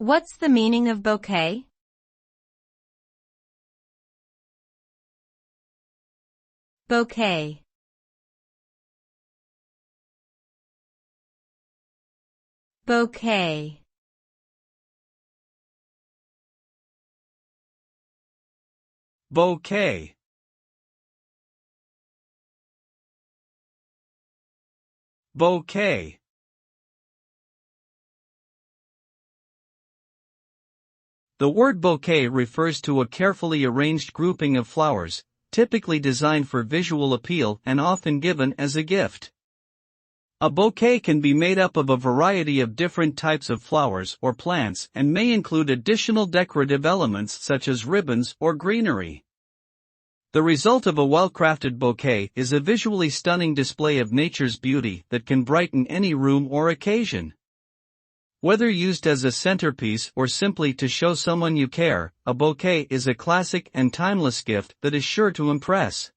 What's the meaning of bouquet? Bouquet. Bouquet. Bouquet. Bouquet. The word bouquet refers to a carefully arranged grouping of flowers, typically designed for visual appeal and often given as a gift. A bouquet can be made up of a variety of different types of flowers or plants and may include additional decorative elements such as ribbons or greenery. The result of a well-crafted bouquet is a visually stunning display of nature's beauty that can brighten any room or occasion. Whether used as a centerpiece or simply to show someone you care, a bouquet is a classic and timeless gift that is sure to impress.